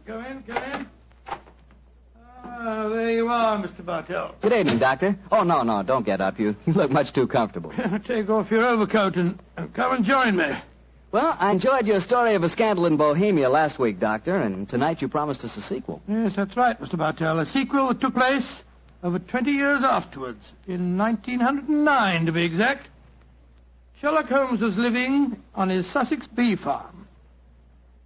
Come in. Ah, there you are, Mr. Bartell. Good evening, Doctor. Oh, no, don't get up. You look much too comfortable. Take off your overcoat and come and join me. Well, I enjoyed your story of a scandal in Bohemia last week, Doctor, and tonight you promised us a sequel. Yes, that's right, Mr. Bartell. A sequel that took place over 20 years afterwards, in 1909 to be exact. Sherlock Holmes was living on his Sussex bee farm.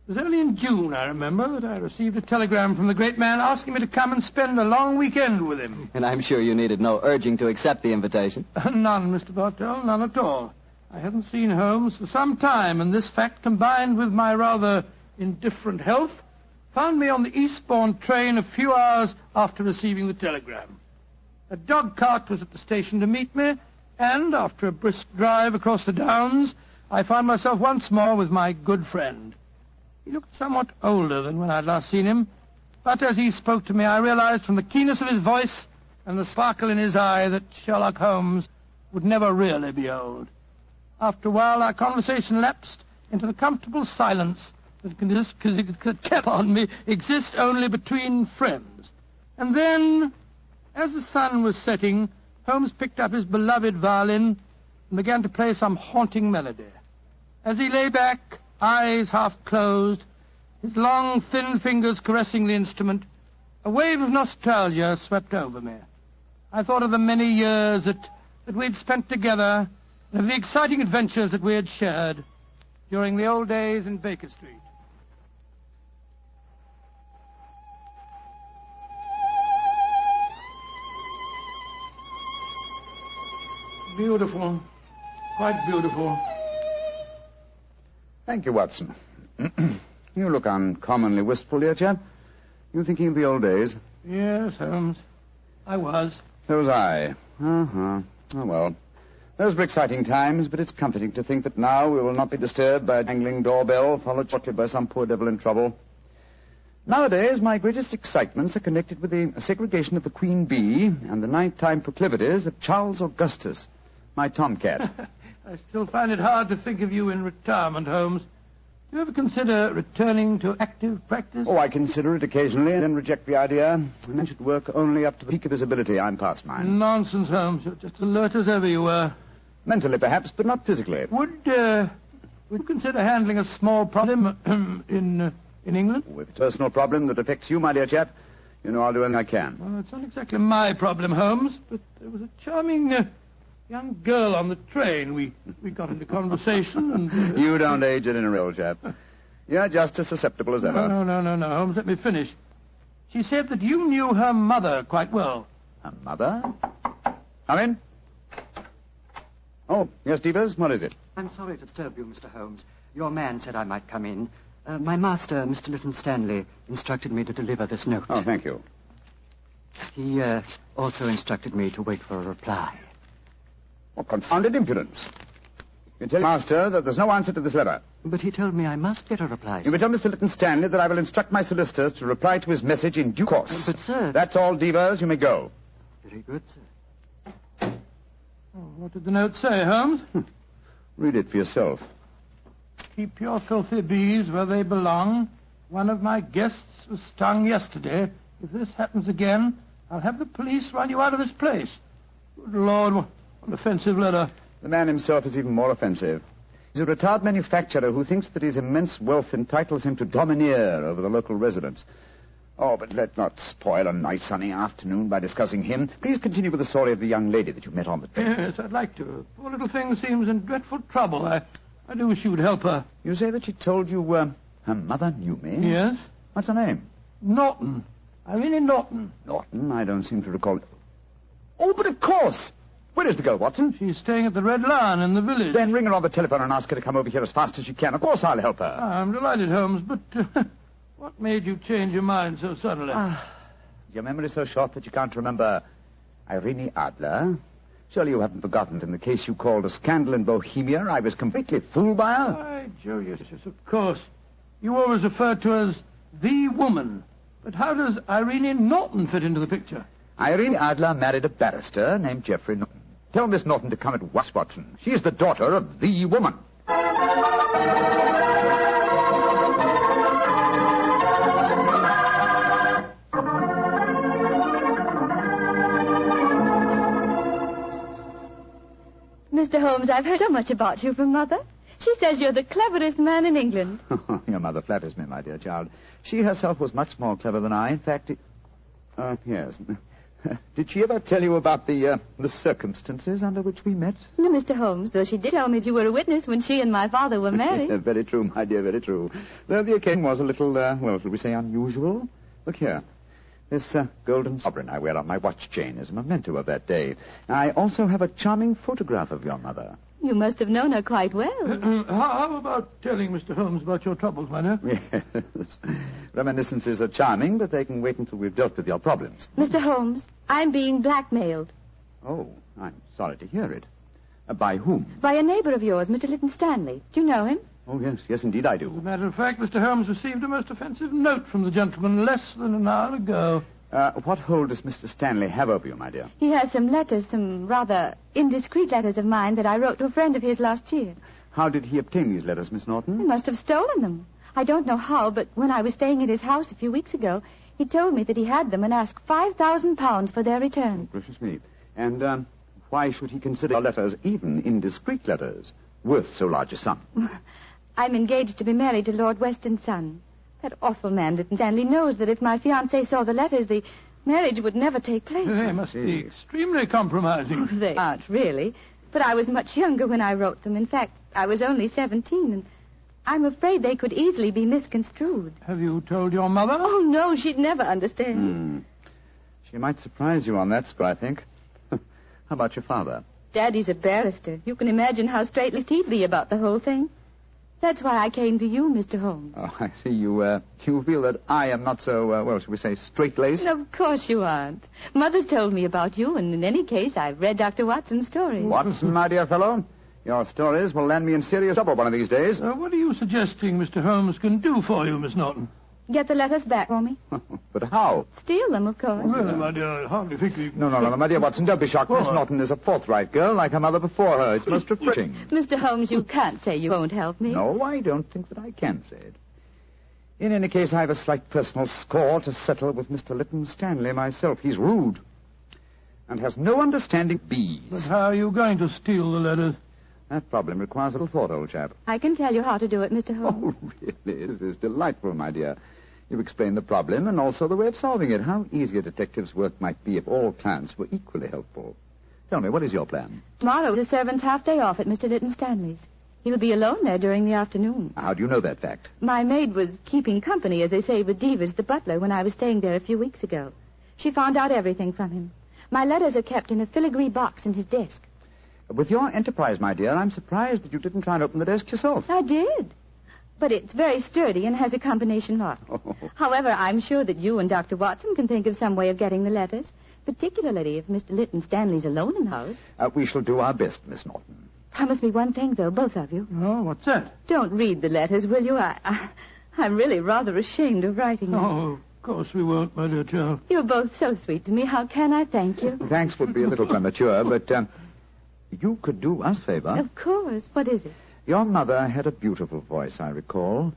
It was only in June, I remember, that I received a telegram from the great man asking me to come and spend a long weekend with him. And I'm sure you needed no urging to accept the invitation. None, Mr. Bartell, none at all. I hadn't seen Holmes for some time, and this fact, combined with my rather indifferent health, found me on the eastbourne train a few hours after receiving the telegram. A dog cart was at the station to meet me, and after a brisk drive across the downs, I found myself once more with my good friend. He looked somewhat older than when I'd last seen him, but as he spoke to me, I realized from the keenness of his voice and the sparkle in his eye that Sherlock Holmes would never really be old. After a while, our conversation lapsed into the comfortable silence that kept on me exist only between friends. And then, as the sun was setting, Holmes picked up his beloved violin and began to play some haunting melody. As he lay back, eyes half closed, his long, thin fingers caressing the instrument, a wave of nostalgia swept over me. I thought of the many years that we'd spent together, and of the exciting adventures that we had shared during the old days in Baker Street. Beautiful. Quite beautiful. Thank you, Watson. You look uncommonly wistful, dear chap. You thinking of the old days? Yes, Holmes. I was. So was I. Oh, well. Those were exciting times, but it's comforting to think that now we will not be disturbed by a jangling doorbell, followed shortly by some poor devil in trouble. Nowadays, my greatest excitements are connected with the segregation of the queen bee and the nighttime proclivities of Charles Augustus, my tomcat. I still find it hard to think of you in retirement, Holmes. Do you ever consider returning to active practice? Oh, I consider it occasionally, and then reject the idea. And I should work only up to the peak of his ability. I'm past mine. Nonsense, Holmes. You're just alert as ever you were. Mentally, perhaps, but not physically. Would you consider handling a small problem in England? Oh, if it's a personal problem that affects you, my dear chap, you know I'll do anything I can. Well, it's not exactly my problem, Holmes, but there was a charming young girl on the train. We got into conversation and... You don't age it in a real chap. You're just as susceptible as ever. No, Holmes, let me finish. She said that you knew her mother quite well. Her mother? Come in. Oh, yes, Devers, what is it? I'm sorry to disturb you, Mr. Holmes. Your man said I might come in. My master, Mr. Lytton Stanley, instructed me to deliver this note. Oh, thank you. He also instructed me to wait for a reply. What confounded impudence. You tell Master that there's no answer to this letter. But he told me I must get a reply, sir. You may tell Mr. Lytton Stanley that I will instruct my solicitors to reply to his message in due course. But, sir... That's all, Devers. You may go. Very good, sir. Oh, what did the note say, Holmes? Read it for yourself. Keep your filthy bees where they belong. One of my guests was stung yesterday. If this happens again, I'll have the police run you out of this place. Good Lord, what an offensive letter. The man himself is even more offensive. He's a retired manufacturer who thinks that his immense wealth entitles him to domineer over the local residents. Oh, but let's not spoil a nice sunny afternoon by discussing him. Please continue with the story of the young lady that you met on the train. Yes, I'd like to. Poor little thing seems in dreadful trouble. I do wish you would help her. You say that she told you her mother knew me? Yes. What's her name? Norton. Irene Norton. Norton? I don't seem to recall it. Oh, but of course. Where is the girl, Watson? She's staying at the Red Lion in the village. Then ring her on the telephone and ask her to come over here as fast as she can. Of course I'll help her. I'm delighted, Holmes, but what made you change your mind so suddenly? Is your memory so short that you can't remember Irene Adler? Surely you haven't forgotten that in the case you called a scandal in Bohemia, I was completely fooled by her? Why, Joe, yes, of course. You always refer to her as the woman. But how does Irene Norton fit into the picture? Irene Adler married a barrister named Geoffrey Norton. Tell Miss Norton to come at once, Watson. She is the daughter of the woman. Holmes, I've heard so much about you from Mother. She says you're the cleverest man in England. Your mother flatters me, my dear child. She herself was much more clever than I. In fact, yes. Did she ever tell you about the circumstances under which we met? No, Mr. Holmes, though she did tell me that you were a witness when she and my father were married. Very true, my dear, very true. Though the occasion was a little, shall we say, unusual. Look here. This golden sovereign I wear on my watch chain is a memento of that day. I also have a charming photograph of your mother. You must have known her quite well. How about telling Mr. Holmes about your troubles, my dear? Yes. Reminiscences are charming, but they can wait until we've dealt with your problems. Mr. Holmes, I'm being blackmailed. Oh, I'm sorry to hear it. By whom? By a neighbor of yours, Mr. Lytton Stanley. Do you know him? Oh, yes, indeed I do. As a matter of fact, Mr. Holmes received a most offensive note from the gentleman less than an hour ago. What hold does Mr. Stanley have over you, my dear? He has some letters, some rather indiscreet letters of mine that I wrote to a friend of his last year. How did he obtain these letters, Miss Norton? He must have stolen them. I don't know how, but when I was staying at his house a few weeks ago, he told me that he had them and asked £5,000 for their return. Gracious me. And why should he consider your letters, even indiscreet letters, worth so large a sum? I'm engaged to be married to Lord Weston's son. That awful man, Lytton Stanley, knows that if my fiancé saw the letters, the marriage would never take place. They must be extremely compromising. Oh, they aren't, really. But I was much younger when I wrote them. In fact, I was only 17, and I'm afraid they could easily be misconstrued. Have you told your mother? Oh, no, she'd never understand. She might surprise you on that score, I think. How about your father? Daddy's a barrister. You can imagine how straight-laced he'd be about the whole thing. That's why I came to you, Mr. Holmes. Oh, I see. You feel that I am not so, shall we say, straight-laced? Of course you aren't. Mother's told me about you, and in any case, I've read Dr. Watson's stories. Watson, my dear fellow, your stories will land me in serious trouble one of these days. What are you suggesting Mr. Holmes can do for you, Miss Norton? Get the letters back for me. But how? Steal them, of course. Well, my dear, I hardly think you... No, my dear Watson, don't be shocked. Miss Norton is a forthright girl, like her mother before her. It's most refreshing. Mr. Holmes, you can't say you won't help me. No, I don't think that I can say it. In any case, I have a slight personal score to settle with Mr. Lytton Stanley myself. He's rude and has no understanding of bees. But how are you going to steal the letters? That problem requires a little thought, old chap. I can tell you how to do it, Mr. Holmes. Oh, really? This is delightful, my dear. You've explained the problem and also the way of solving it. How easy a detective's work might be if all clients were equally helpful. Tell me, what is your plan? Tomorrow's the servant's half-day off at Mr. Lytton Stanley's. He'll be alone there during the afternoon. How do you know that fact? My maid was keeping company, as they say, with Devers, the butler, when I was staying there a few weeks ago. She found out everything from him. My letters are kept in a filigree box in his desk. With your enterprise, my dear, I'm surprised that you didn't try and open the desk yourself. I did. But it's very sturdy and has a combination lock. Oh. However, I'm sure that you and Dr. Watson can think of some way of getting the letters, particularly if Mr. Lytton Stanley's alone in the house. We shall do our best, Miss Norton. Promise me one thing, though, both of you. Oh, what's that? Don't read the letters, will you? I'm really rather ashamed of writing them. Oh, of course we won't, my dear child. You're both so sweet to me. How can I thank you? Thanks would be a little premature, but you could do us a favor. Of course. What is it? Your mother had a beautiful voice, I recall.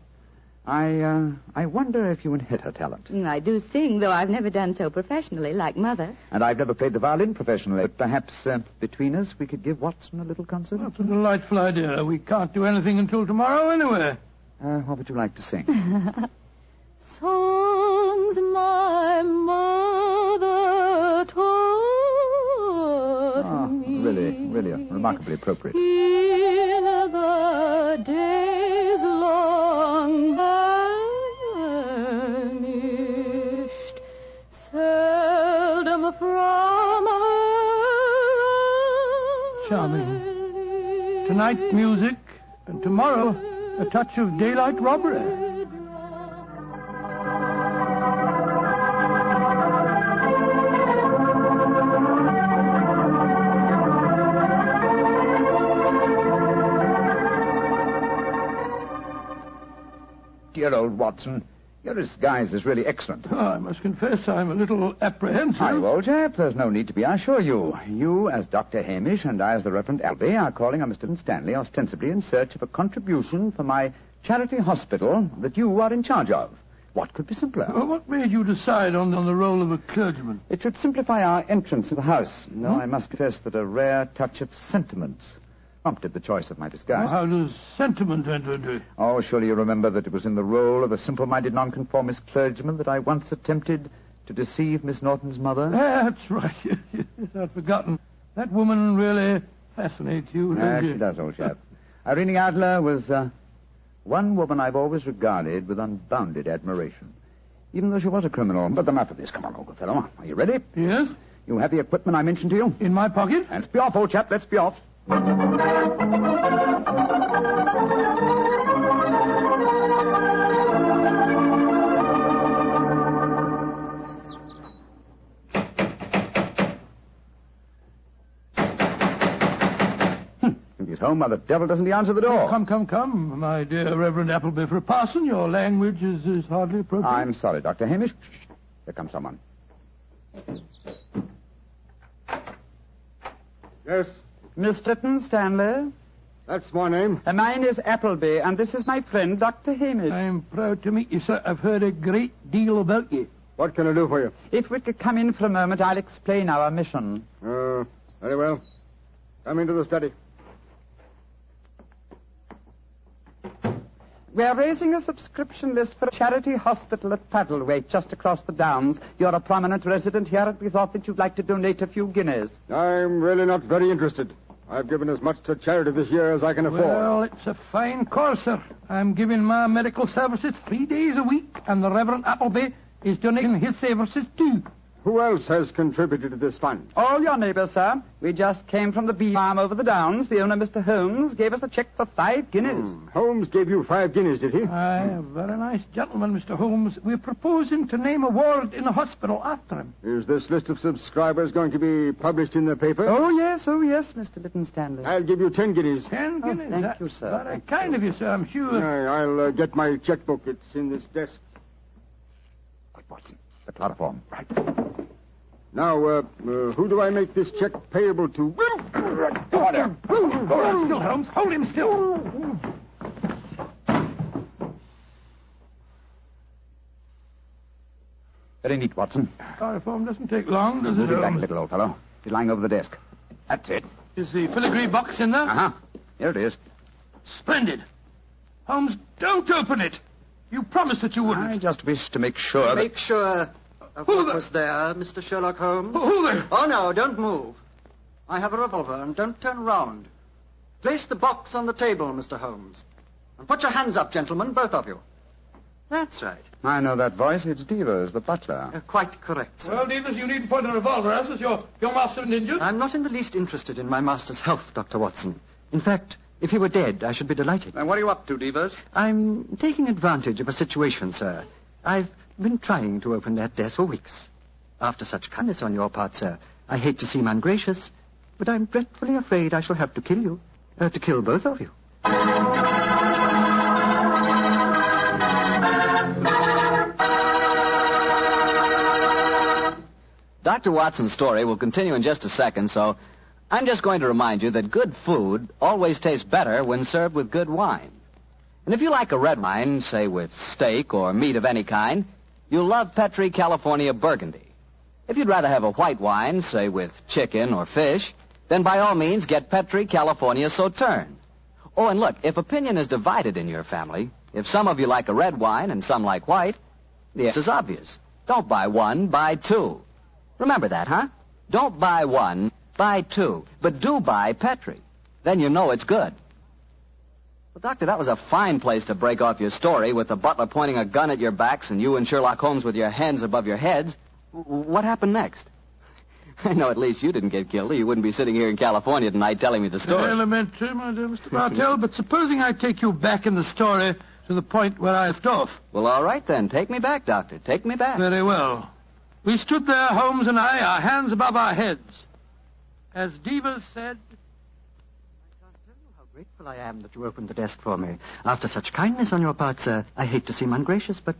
I wonder if you inherit her talent. I do sing, though I've never done so professionally like Mother. And I've never played the violin professionally. But perhaps between us we could give Watson a little concert? That's a delightful idea. We can't do anything until tomorrow anyway. What would you like to sing? Songs my mother taught me. Really remarkably appropriate. In the days long vanished, seldom from her. Charming. Tonight, music, and tomorrow, a touch of daylight robbery. Dear old Watson, your disguise is really excellent. Oh, I must confess I'm a little apprehensive. Hi, old chap. There's no need to be, I assure you. You, as Dr. Hamish, and I, as the Reverend Albee, are calling on Mr. Stanley ostensibly in search of a contribution for my charity hospital that you are in charge of. What could be simpler? Well, what made you decide on the role of a clergyman? It should simplify our entrance to the house, though I must confess that a rare touch of sentiment prompted the choice of my disguise. How does sentiment enter into it? Oh, surely you remember that it was in the role of a simple-minded nonconformist clergyman that I once attempted to deceive Miss Norton's mother. That's right. Yes, I'd forgotten. That woman really fascinates you, doesn't She does, old chap. Irene Adler was one woman I've always regarded with unbounded admiration, even though she was a criminal. But enough of this. Come on, old fellow. Are you ready? Yes? You have the equipment I mentioned to you? In my pocket? Let's be off, old chap. Let's be off. If he's home, why the devil doesn't he answer the door? Come, my dear Reverend Appleby. For a parson, your language is hardly appropriate. I'm sorry, Dr. Hamish. Shh. Here comes someone. Yes, Miss Lytton Stanley? that's my name. Mine is Appleby, and this is my friend, Dr. Hamish. I'm proud to meet you, sir. I've heard a great deal about you. What can I do for you? If we could come in for a moment, I'll explain our mission. Very well. Come into the study. We are raising a subscription list for a charity hospital at Paddlewaite, just across the downs. You're a prominent resident here, and we thought that you'd like to donate a few guineas. I'm really not very interested. I've given as much to charity this year as I can afford. Well, it's a fine cause, sir. I'm giving my medical services 3 days a week, and the Reverend Appleby is donating his services too. Who else has contributed to this fund? All your neighbours, sir. We just came from the bee farm over the downs. The owner, Mr. Holmes, gave us a cheque for 5 guineas. Holmes gave you 5 guineas, did he? Aye, a very nice gentleman, Mr. Holmes. We're proposing to name a ward in the hospital after him. Is this list of subscribers going to be published in the paper? Oh, yes, Mr. Lytton Stanley. I'll give you 10 guineas. 10 guineas. thank That's you, sir. Very Thank kind of you, sir, I'm sure. I'll get my checkbook. It's in this desk. Watson, the chloroform. Right. Now, who do I make this check payable to? Go on there. Hold him still, Holmes. Hold him still. Very neat, Watson. Chloroform doesn't take long, does it, Move it back a Holmes? little, old fellow. It's lying over the desk. That's it. Is the filigree box in there? Uh-huh. Here it is. Splendid. Holmes, don't open it. You promised that you wouldn't. I just wish to make sure that... Make sure of Who what the- was there, Mr. Sherlock Holmes. Who the... Oh, no, don't move. I have a revolver, and don't turn round. Place the box on the table, Mr. Holmes. And put your hands up, gentlemen, both of you. That's right. I know that voice. It's Devers, the butler. Quite correct, sir. Well, Davis, you needn't point a revolver at us. Is your master injured? I'm not in the least interested in my master's health, Dr. Watson. In fact, if he were dead, I should be delighted. And what are you up to, Devers? I'm taking advantage of a situation, sir. I've been trying to open that desk for weeks. After such kindness on your part, sir, I hate to seem ungracious, but I'm dreadfully afraid I shall have to kill you. To kill both of you. Dr. Watson's story will continue in just a second, so I'm just going to remind you that good food always tastes better when served with good wine. And if you like a red wine, say with steak or meat of any kind, you'll love Petri California Burgundy. If you'd rather have a white wine, say with chicken or fish, then by all means get Petri California Sauterne. Oh, and look, if opinion is divided in your family, if some of you like a red wine and some like white, the answer is obvious. Don't buy one, buy two. Remember that, huh? Don't buy one, buy two. But do buy Petri. Then you know it's good. Well, Doctor, that was a fine place to break off your story with the butler pointing a gun at your backs and you and Sherlock Holmes with your hands above your heads. What happened next? I know at least you didn't get killed, or you wouldn't be sitting here in California tonight telling me the story. Elementary, my dear Mr. Bartell, but supposing I take you back in the story to the point where I left off. Well, all right then. Take me back, Doctor. Take me back. Very well. We stood there, Holmes and I, our hands above our heads. As Devers said... I can't tell you how grateful I am that you opened the desk for me. After such kindness on your part, sir, I hate to seem ungracious, but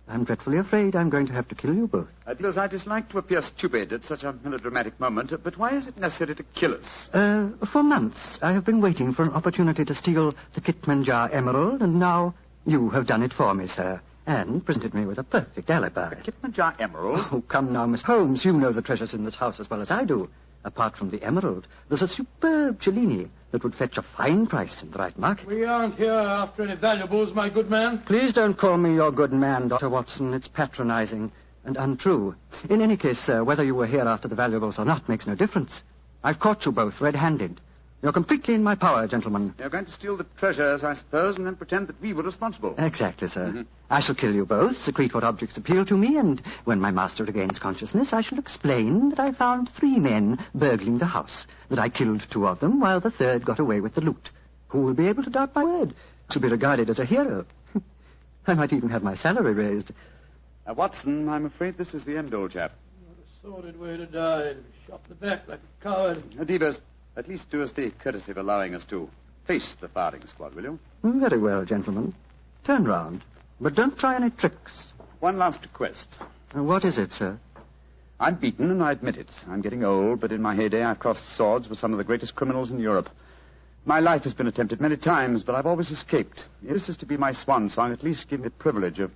I'm dreadfully afraid I'm going to have to kill you both. Devers, I dislike to appear stupid at such a melodramatic moment, but why is it necessary to kill us? For months, I have been waiting for an opportunity to steal the Kitmanjar emerald, and now you have done it for me, sir, and presented me with a perfect alibi. Kitmanjar emerald? Oh, come now, Miss Holmes. You know the treasures in this house as well as I do. Apart from the emerald, there's a superb Cellini that would fetch a fine price in the right market. We aren't here after any valuables, my good man. Please don't call me your good man, Dr. Watson. It's patronizing and untrue. In any case, sir, whether you were here after the valuables or not makes no difference. I've caught you both red-handed. You're completely in my power, gentlemen. You're going to steal the treasures, I suppose, and then pretend that we were responsible. Exactly, sir. I shall kill you both, secrete what objects appeal to me, and when my master regains consciousness, I shall explain that I found 3 men burgling the house, that I killed 2 of them, while the third got away with the loot. Who will be able to doubt my word? To be regarded as a hero. I might even have my salary raised. Watson, I'm afraid this is the end, old chap. What a sordid way to die. Shot in the back like a coward. Divers, at least do us the courtesy of allowing us to face the firing squad, will you? Very well, gentlemen. Turn round. But don't try any tricks. One last request. What is it, sir? I'm beaten, and I admit it. I'm getting old, but in my heyday I've crossed swords with some of the greatest criminals in Europe. My life has been attempted many times, but I've always escaped. If this is to be my swan song, at least give me the privilege of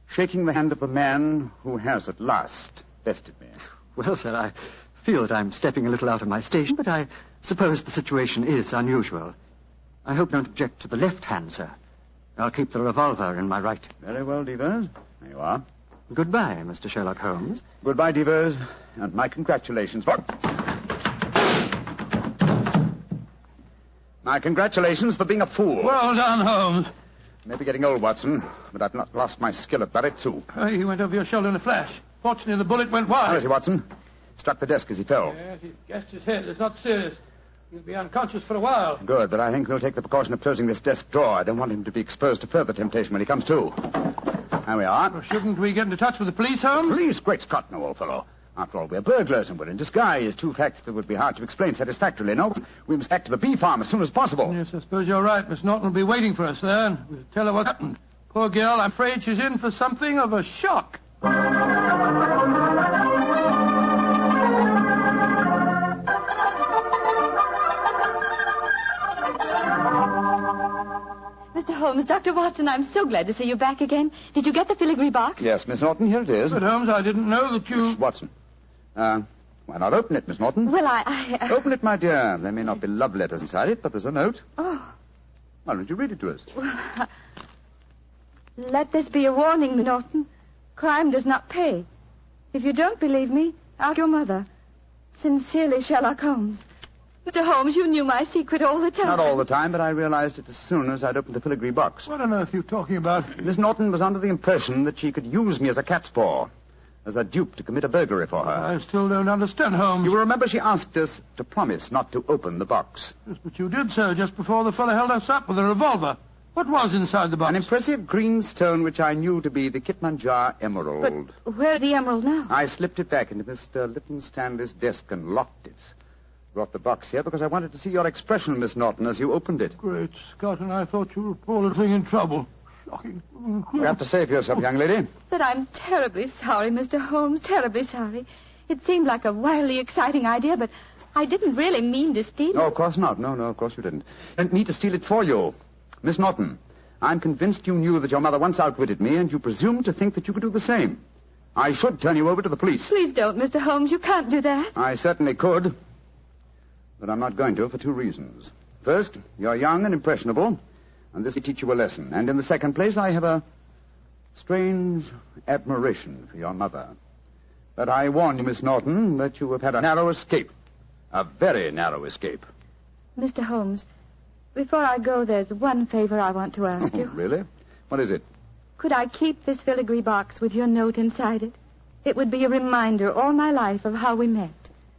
shaking the hand of a man who has at last bested me. Well, sir, I feel that I'm stepping a little out of my station, but I suppose the situation is unusual. I hope you don't object to the left hand, sir. I'll keep the revolver in my right. Very well, Devers. There you are. Goodbye, Mr. Sherlock Holmes. Goodbye, Devers, and my congratulations for... My congratulations for being a fool. Well done, Holmes. Maybe getting old, Watson, but I've not lost my skill at that, too. He went over your shoulder in a flash. Fortunately, the bullet went wide. How is he, Watson? Struck the desk as he fell. Yes, he gassed his head. It's not serious. He'll be unconscious for a while. Good, but I think we'll take the precaution of closing this desk drawer. I don't want him to be exposed to further temptation when he comes to. There we are. Well, shouldn't we get into touch with the police, Holmes? Police? Great Scott, no, old fellow. After all, we're burglars and we're in disguise. 2 facts that would be hard to explain satisfactorily. No, we must back to the bee farm as soon as possible. Yes, I suppose you're right. Miss Norton will be waiting for us there, and we'll tell her what happened. Poor girl, I'm afraid she's in for something of a shock. Mr. Holmes, Dr. Watson, I'm so glad to see you back again. Did you get the filigree box? Yes, Miss Norton, here it is. But, Holmes, I didn't know that you... Miss Watson. Why not open it, Miss Norton? Well, I... Open it, my dear. There may not be love letters inside it, but there's a note. Oh. Why don't you read it to us? Well, let this be a warning, Miss Norton. Crime does not pay. If you don't believe me, ask your mother. Sincerely, Sherlock Holmes. Mr. Holmes, you knew my secret all the time. Not all the time, but I realized it as soon as I'd opened the filigree box. What on earth are you talking about? Miss Norton was under the impression that she could use me as a cat's paw, as a dupe to commit a burglary for her. I still don't understand, Holmes. You will remember she asked us to promise not to open the box. Yes, but you did, sir, just before the fellow held us up with a revolver. What was inside the box? An impressive green stone which I knew to be the Kitmanjar emerald. But where's the emerald now? I slipped it back into Mr. Lytton Stanley's desk and locked it. Brought the box here because I wanted to see your expression, Miss Norton, as you opened it. Great Scott, and I thought you were poor little thing in trouble. Shocking. You have to save yourself, young lady. But I'm terribly sorry, Mr. Holmes, terribly sorry. It seemed like a wildly exciting idea, but I didn't really mean to steal it. No, of course not. No, of course you didn't. I didn't mean to steal it for you. Miss Norton, I'm convinced you knew that your mother once outwitted me, and you presumed to think that you could do the same. I should turn you over to the police. Please don't, Mr. Holmes. You can't do that. I certainly could. But I'm not going to for 2 reasons. First, you're young and impressionable, and this will teach you a lesson. And in the second place, I have a strange admiration for your mother. But I warn you, Miss Norton, that you have had a narrow escape. A very narrow escape. Mr. Holmes, before I go, there's one favor I want to ask you. Really? What is it? Could I keep this filigree box with your note inside it? It would be a reminder all my life of how we met.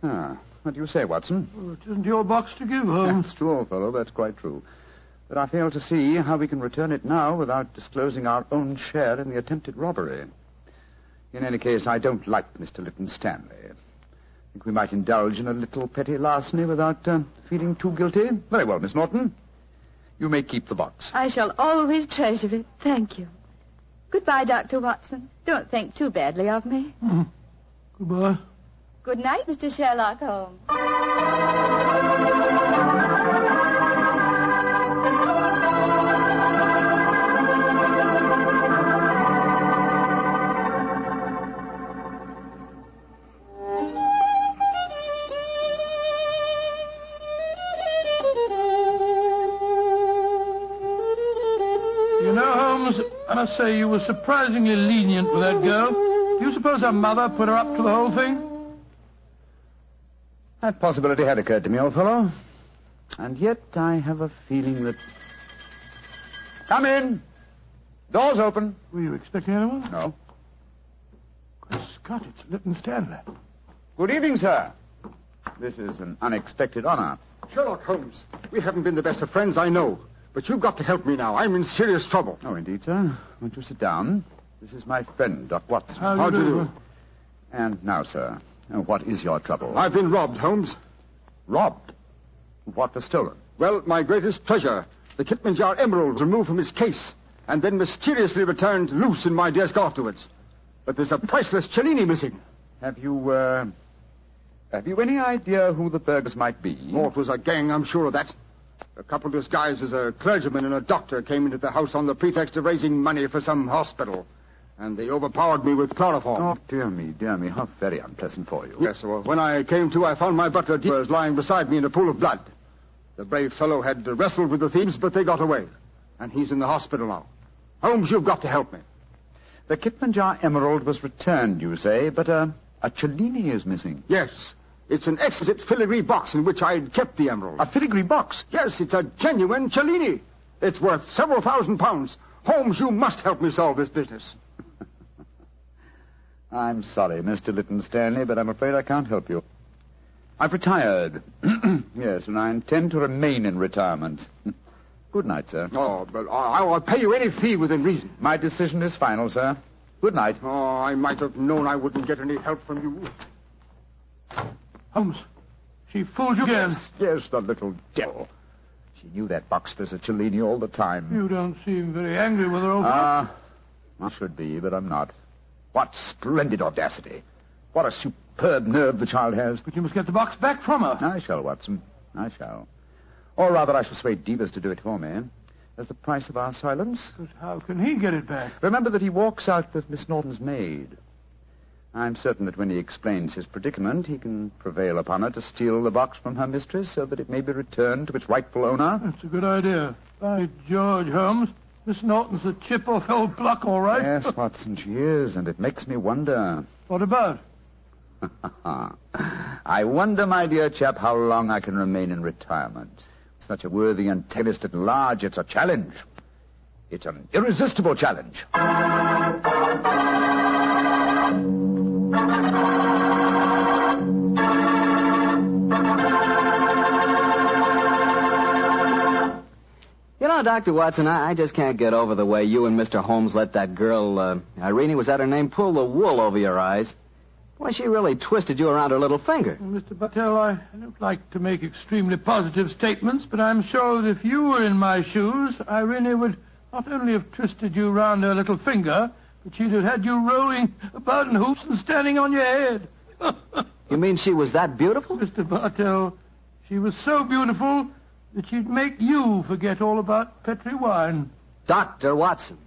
What do you say, Watson? Well, it isn't your box to give, Holmes. That's true, old fellow. That's quite true. But I fail to see how we can return it now without disclosing our own share in the attempted robbery. In any case, I don't like Mr. Lytton Stanley. I think we might indulge in a little petty larceny without feeling too guilty. Very well, Miss Norton. You may keep the box. I shall always treasure it. Thank you. Goodbye, Dr. Watson. Don't think too badly of me. Goodbye. Good night, Mr. Sherlock Holmes. must say you were surprisingly lenient with that girl. Do you suppose her mother put her up to the whole thing? That possibility had occurred to me, old fellow. And yet I have a feeling that... Come in. Door's open. Were you expecting anyone? No. Good Scott, it's Lytton Stanley. Good evening, sir. This is an unexpected honor. Sherlock Holmes, we haven't been the best of friends, I know. But you've got to help me now. I'm in serious trouble. Oh, indeed, sir. Won't you sit down? This is my friend, Doc Watson. How do you do? And now, sir, what is your trouble? I've been robbed, Holmes. Robbed? What was stolen? Well, my greatest treasure, the Kitmanjar emerald, removed from his case and then mysteriously returned loose in my desk afterwards. But there's a priceless Cellini missing. Have you any idea who the burglars might be? Oh, it was a gang, I'm sure of that. A couple disguised as a clergyman and a doctor came into the house on the pretext of raising money for some hospital. And they overpowered me with chloroform. Oh, dear me. How very unpleasant for you. Yes, well, when I came to, I found my butler was lying beside me in a pool of blood. The brave fellow had wrestled with the thieves, but they got away. And he's in the hospital now. Holmes, you've got to help me. The Kitmanjar emerald was returned, you say, but a Cellini is missing. Yes. It's an exquisite filigree box in which I'd kept the emerald. A filigree box? Yes, it's a genuine Cellini. It's worth several £1,000s. Holmes, you must help me solve this business. I'm sorry, Mr. Lytton Stanley, but I'm afraid I can't help you. I've retired. Yes, and I intend to remain in retirement. Good night, sir. Oh, but I'll pay you any fee within reason. My decision is final, sir. Good night. Oh, I might have known I wouldn't get any help from you. Holmes, she fooled you again. Yes, the little devil. She knew that box was a Cellini all the time. You don't seem very angry with her, old fellow. I should be, but I'm not. What splendid audacity. What a superb nerve the child has. But you must get the box back from her. I shall, Watson. I shall. Or rather, I shall sway Devers to do it for me. As the price of our silence. But how can he get it back? Remember that he walks out with Miss Norton's maid. I'm certain that when he explains his predicament, he can prevail upon her to steal the box from her mistress so that it may be returned to its rightful owner. That's a good idea. By George, Holmes, Miss Norton's a chip off old pluck, all right. Yes, Watson, she is, and it makes me wonder. What about? I wonder, my dear chap, how long I can remain in retirement. Such a worthy antagonist at large, it's a challenge. It's an irresistible challenge. You know, Dr. Watson, I just can't get over the way you and Mr. Holmes let that girl, Irene, was that her name, pull the wool over your eyes. Why, she really twisted you around her little finger. Well, Mr. Bartell, I don't like to make extremely positive statements, but I'm sure that if you were in my shoes, Irene would not only have twisted you round her little finger, but she'd have had you rolling about in hoops and standing on your head. You mean she was that beautiful? Mr. Bartell, she was so beautiful that she'd make you forget all about Petri wine. Dr. Watson,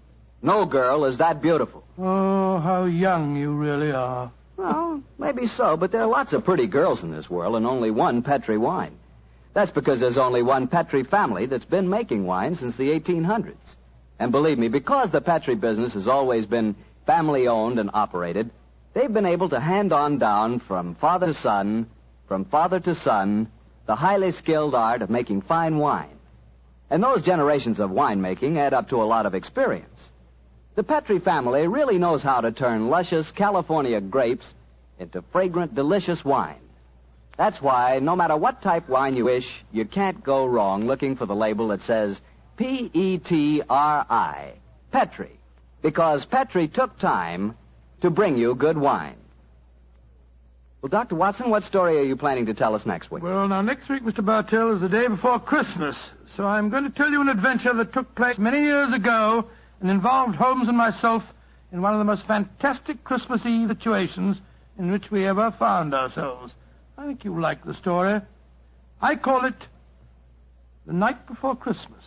no girl is that beautiful. Oh, how young you really are. Well, maybe so, but there are lots of pretty girls in this world and only one Petri wine. That's because there's only one Petri family that's been making wine since the 1800s. And believe me, because the Petri business has always been family-owned and operated, they've been able to hand on down from father to son, the highly skilled art of making fine wine. And those generations of winemaking add up to a lot of experience. The Petri family really knows how to turn luscious California grapes into fragrant, delicious wine. That's why, no matter what type wine you wish, you can't go wrong looking for the label that says P-E-T-R-I, Petri, because Petri took time to bring you good wine. Well, Dr. Watson, what story are you planning to tell us next week? Well, now, next week, Mr. Bartell, is the day before Christmas, so I'm going to tell you an adventure that took place many years ago and involved Holmes and myself in one of the most fantastic Christmas Eve situations in which we ever found ourselves. I think you'll like the story. I call it The Night Before Christmas.